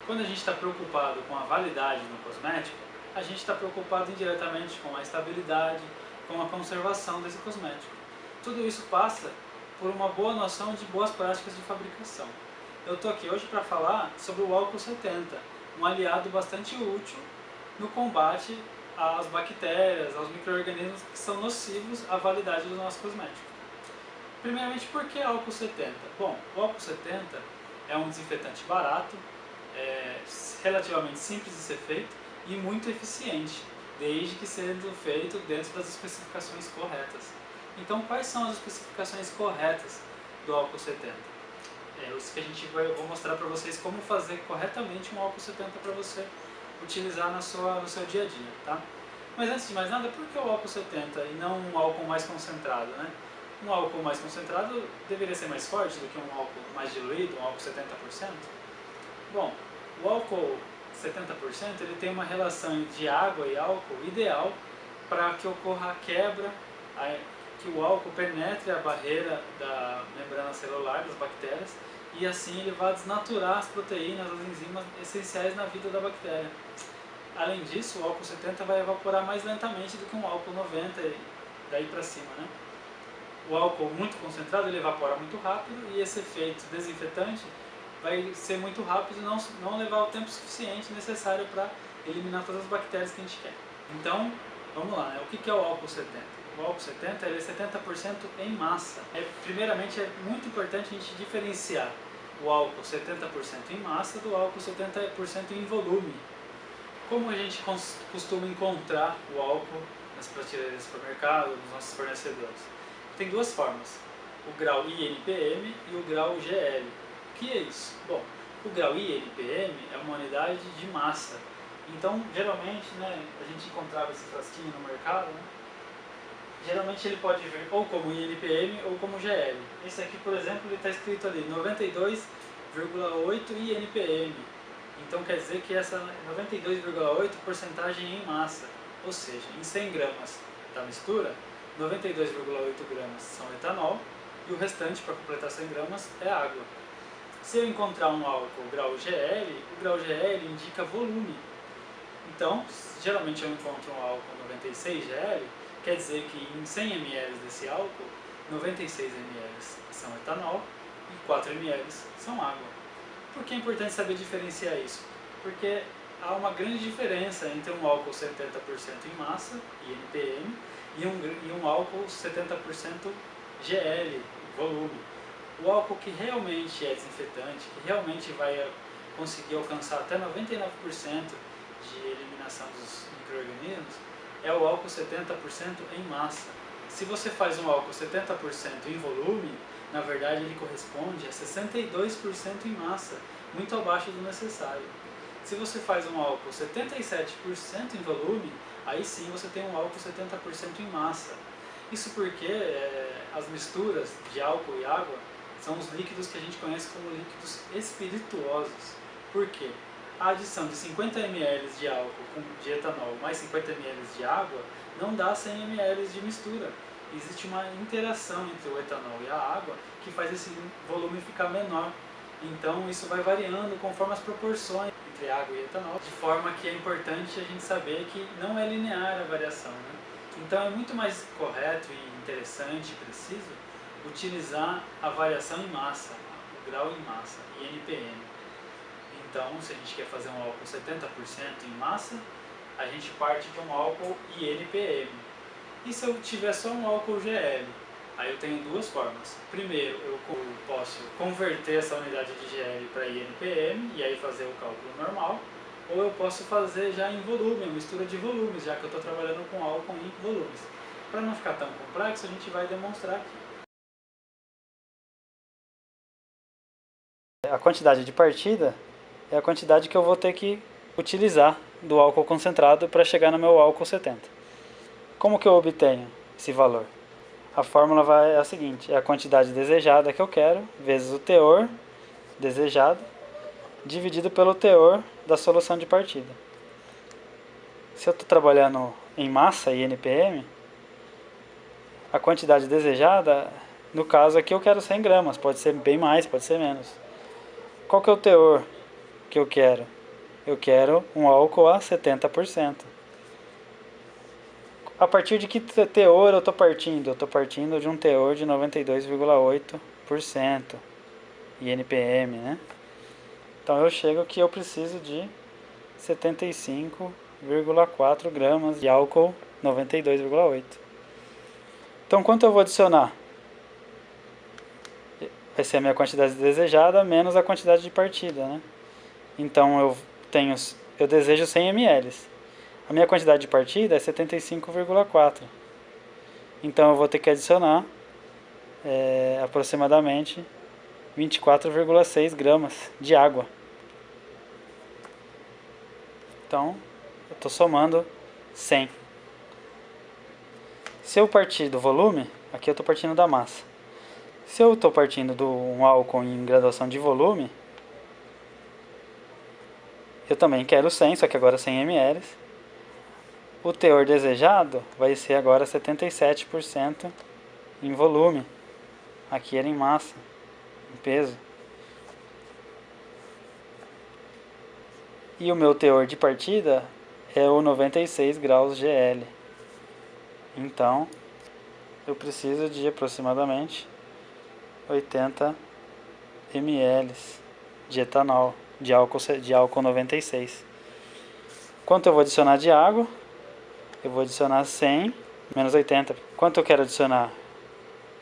Quando a gente está preocupado com a validade no cosmético, a gente está preocupado indiretamente com a estabilidade, com a conservação desse cosmético. Tudo isso passa por uma boa noção de boas práticas de fabricação. Eu estou aqui hoje para falar sobre o álcool 70, um aliado bastante útil no combate às bactérias, aos micro-organismos que são nocivos à validade do nosso cosmético. Primeiramente, por que álcool 70? Bom, o álcool 70 é um desinfetante barato, relativamente simples de ser feito e muito eficiente, desde que sendo feito dentro das especificações corretas. Então, quais são as especificações corretas do álcool 70? É isso que eu vou mostrar para vocês como fazer corretamente um álcool 70 para você utilizar no seu dia a dia, tá? Mas antes de mais nada, por que o álcool 70 e não um álcool mais concentrado, né? Um álcool mais concentrado deveria ser mais forte do que um álcool mais diluído, um álcool 70%? Bom, o álcool 70% ele tem uma relação de água e álcool ideal para que ocorra a quebra, que o álcool penetre a barreira da membrana celular das bactérias e assim ele vai desnaturar as proteínas, as enzimas essenciais na vida da bactéria. Além disso, o álcool 70 vai evaporar mais lentamente do que um álcool 90 e daí para cima, né? O álcool muito concentrado ele evapora muito rápido e esse efeito desinfetante vai ser muito rápido e não levar o tempo suficiente necessário para eliminar todas as bactérias que a gente quer. Então, vamos lá, né? O que é o álcool 70? O álcool 70 ele é 70% em massa. Primeiramente, é muito importante a gente diferenciar o álcool 70% em massa do álcool 70% em volume. Como a gente costuma encontrar o álcool nas prateleiras do supermercado, nos nossos fornecedores? Tem duas formas, o grau INPM e o grau GL. O que é isso? Bom, o grau INPM é uma unidade de massa. Então, geralmente, né, a gente encontrava esse frasquinho no mercado, né? Geralmente ele pode vir ou como INPM ou como GL. Esse aqui, por exemplo, ele está escrito ali 92,8 INPM. Então quer dizer que essa 92,8 porcentagem em massa, ou seja, em 100 gramas da mistura, 92,8 gramas são etanol e o restante, para completar 100 gramas, é água. Se eu encontrar um álcool grau GL, o grau GL indica volume. Então, geralmente eu encontro um álcool 96 GL, quer dizer que em 100 ml desse álcool, 96 ml são etanol e 4 ml são água. Por que é importante saber diferenciar isso? Porque há uma grande diferença entre um álcool 70% em massa, INPM, e um álcool 70% GL, volume. O álcool que realmente é desinfetante, que realmente vai conseguir alcançar até 99% de eliminação dos micro-organismos, é o álcool 70% em massa. Se você faz um álcool 70% em volume, na verdade ele corresponde a 62% em massa, muito abaixo do necessário. Se você faz um álcool 77% em volume, aí sim você tem um álcool 70% em massa. Isso porque as misturas de álcool e água são os líquidos que a gente conhece como líquidos espirituosos. Por quê? A adição de 50 ml de álcool de etanol mais 50 ml de água não dá 100 ml de mistura. Existe uma interação entre o etanol e a água que faz esse volume ficar menor. Então isso vai variando conforme as proporções entre água e etanol, de forma que é importante a gente saber que não é linear a variação, né? Então é muito mais correto e interessante e preciso utilizar a variação em massa, o grau em massa, INPM. Então, se a gente quer fazer um álcool 70% em massa, a gente parte de um álcool INPM. E se eu tiver só um álcool GL? Aí eu tenho duas formas. Primeiro, eu posso converter essa unidade de GL para INPM e aí fazer o cálculo normal. Ou eu posso fazer já em volume, a mistura de volumes, já que eu estou trabalhando com álcool em volumes. Para não ficar tão complexo, a gente vai demonstrar aqui. A quantidade de partida é a quantidade que eu vou ter que utilizar do álcool concentrado para chegar no meu álcool 70. Como que eu obtenho esse valor? A fórmula é a seguinte, é a quantidade desejada que eu quero, vezes o teor desejado, dividido pelo teor da solução de partida. Se eu estou trabalhando em massa e NPM, a quantidade desejada, no caso aqui eu quero 100 gramas, pode ser bem mais, pode ser menos. Qual que é o teor que eu quero? Eu quero um álcool a 70%. A partir de que teor eu estou partindo? Eu estou partindo de um teor de 92,8% INPM, né? Então eu chego que eu preciso de 75,4 gramas de álcool 92,8. Então quanto eu vou adicionar? Vai ser a minha quantidade desejada menos a quantidade de partida, né? Então eu desejo 100 ml. A minha quantidade de partida é 75,4. Então eu vou ter que adicionar aproximadamente 24,6 gramas de água. Então eu estou somando 100. Se eu partir do volume, aqui eu estou partindo da massa. Se eu estou partindo de um álcool em graduação de volume, eu também quero 100, só que agora 100 ml. O teor desejado vai ser agora 77% em volume. Aqui era em massa, em peso. E o meu teor de partida é o 96 graus GL. Então, eu preciso de aproximadamente 80 ml de etanol, de álcool 96. Quanto eu vou adicionar de água? Eu vou adicionar 100 menos 80. Quanto eu quero adicionar?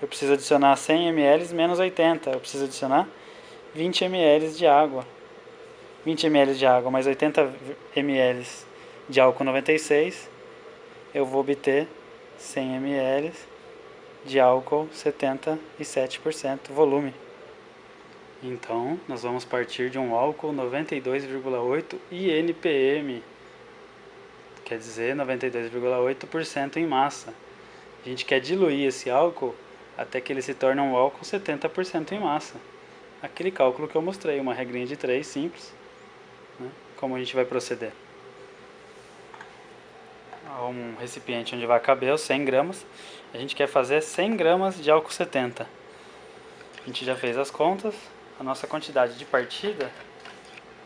Eu preciso adicionar 100 ml menos 80. Eu preciso adicionar 20 ml de água. 20 ml de água mais 80 ml de álcool 96. Eu vou obter 100 ml de álcool 77% volume. Então, nós vamos partir de um álcool 92,8 INPM. Quer dizer, 92,8% em massa. A gente quer diluir esse álcool até que ele se torne um álcool 70% em massa. Aquele cálculo que eu mostrei, uma regrinha de 3 simples. Né? Como a gente vai proceder? Um recipiente onde vai caber os 100 gramas. A gente quer fazer 100 gramas de álcool 70. A gente já fez as contas. A nossa quantidade de partida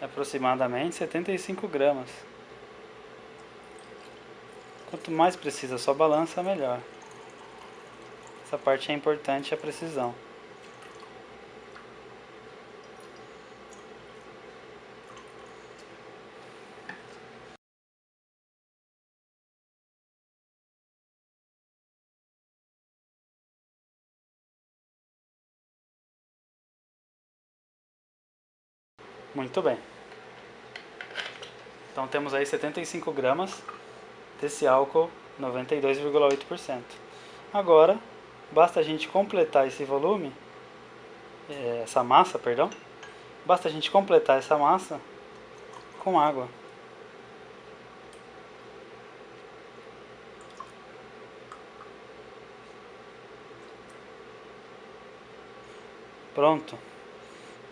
é aproximadamente 75 gramas. Quanto mais precisa a sua balança, melhor. Essa parte é importante, a precisão. Muito bem. Então temos aí 75 gramas desse álcool 92,8%. Agora, basta a gente completar esse volume, essa massa, perdão. Basta a gente completar essa massa com água. Pronto.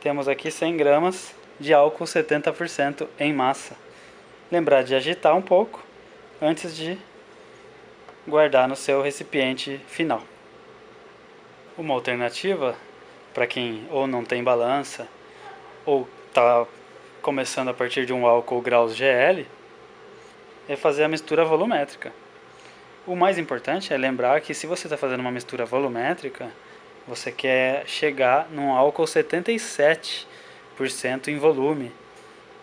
Temos aqui 100 gramas de álcool 70% em massa. Lembrar de agitar um pouco antes de guardar no seu recipiente final. Uma alternativa para quem ou não tem balança ou está começando a partir de um álcool graus GL é fazer a mistura volumétrica. O mais importante é lembrar que se você está fazendo uma mistura volumétrica, você quer chegar num álcool 77% em volume.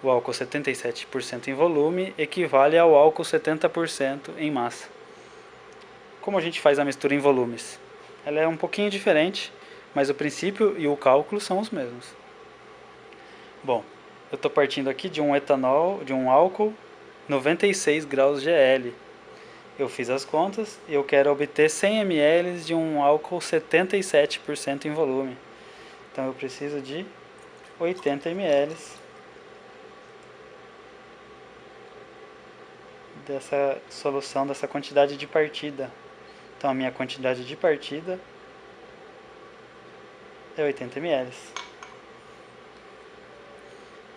O álcool 77% em volume equivale ao álcool 70% em massa. Como a gente faz a mistura em volumes? Ela é um pouquinho diferente, mas o princípio e o cálculo são os mesmos. Bom, eu estou partindo aqui de um etanol, de um álcool 96 graus GL. Eu fiz as contas e eu quero obter 100 ml de um álcool 77% em volume. Então eu preciso de 80 ml dessa solução, dessa quantidade de partida. Então a minha quantidade de partida é 80 ml.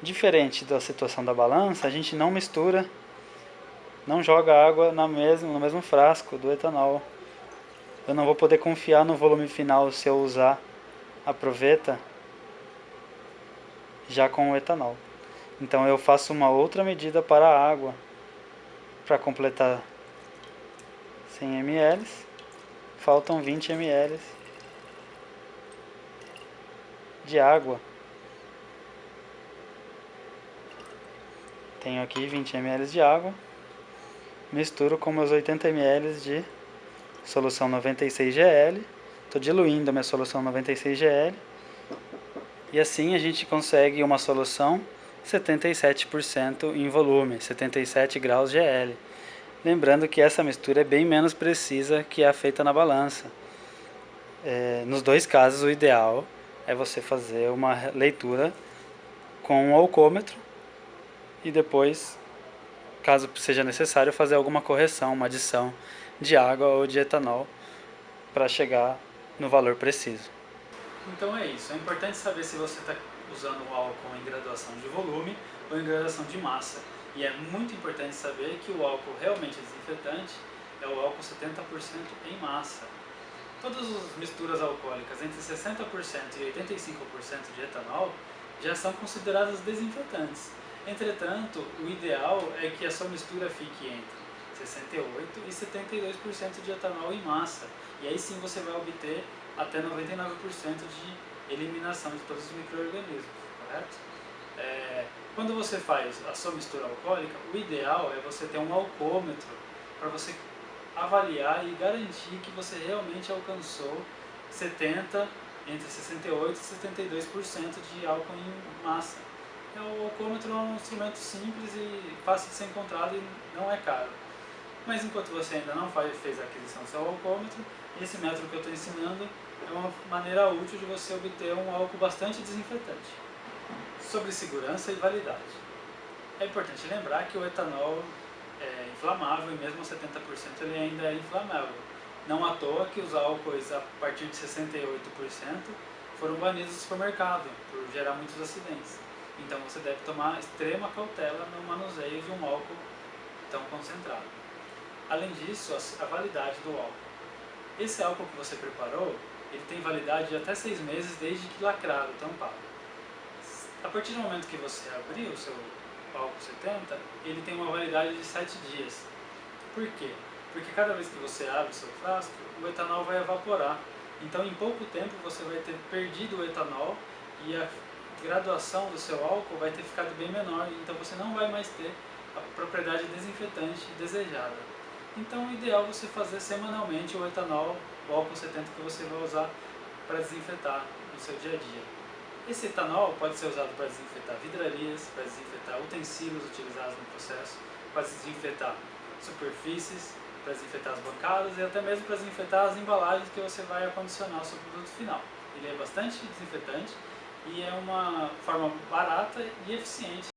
Diferente da situação da balança, a gente não mistura, não joga água no mesmo frasco do etanol. Eu não vou poder confiar no volume final se eu usar a proveta já com o etanol. Então eu faço uma outra medida para a água, para completar 100 ml, faltam 20 ml de água. Tenho aqui 20 ml de água, misturo com meus 80 ml de solução 96gl, estou diluindo a minha solução 96gl, e assim a gente consegue uma solução 77% em volume, 77 graus GL. Lembrando que essa mistura é bem menos precisa que a feita na balança. Nos dois casos, o ideal é você fazer uma leitura com um alcômetro e depois, caso seja necessário, fazer alguma correção, uma adição de água ou de etanol para chegar no valor preciso. Então é isso, é importante saber se você está usando o álcool em graduação de volume ou em graduação de massa. E é muito importante saber que o álcool realmente desinfetante é o álcool 70% em massa. Todas as misturas alcoólicas entre 60% e 85% de etanol já são consideradas desinfetantes. Entretanto, o ideal é que a sua mistura fique entre 68% e 72% de etanol em massa. E aí sim você vai obter até 99% de eliminação de todos os micro-organismos, correto? Quando você faz a sua mistura alcoólica, o ideal é você ter um alcômetro para você avaliar e garantir que você realmente alcançou entre 68% e 72% de álcool em massa. O alcômetro é um instrumento simples e fácil de ser encontrado e não é caro. Mas enquanto você ainda não fez a aquisição do seu alcômetro, esse método que eu estou ensinando é uma maneira útil de você obter um álcool bastante desinfetante. Sobre segurança e validade. É importante lembrar que o etanol é inflamável e mesmo 70% ele ainda é inflamável. Não à toa que os álcoois a partir de 68% foram banidos do supermercado por gerar muitos acidentes. Então você deve tomar extrema cautela no manuseio de um álcool tão concentrado. Além disso, a validade do álcool. Esse álcool que você preparou, ele tem validade de até 6 meses desde que lacrado, tampado. A partir do momento que você abrir o seu álcool 70, ele tem uma validade de 7 dias. Por quê? Porque cada vez que você abre o seu frasco, o etanol vai evaporar. Então em pouco tempo você vai ter perdido o etanol e a graduação do seu álcool vai ter ficado bem menor. Então você não vai mais ter a propriedade desinfetante desejada. Então o ideal é você fazer semanalmente o etanol, o álcool 70 que você vai usar para desinfetar no seu dia a dia. Esse etanol pode ser usado para desinfetar vidrarias, para desinfetar utensílios utilizados no processo, para desinfetar superfícies, para desinfetar as bancadas e até mesmo para desinfetar as embalagens que você vai acondicionar ao seu produto final. Ele é bastante desinfetante e é uma forma barata e eficiente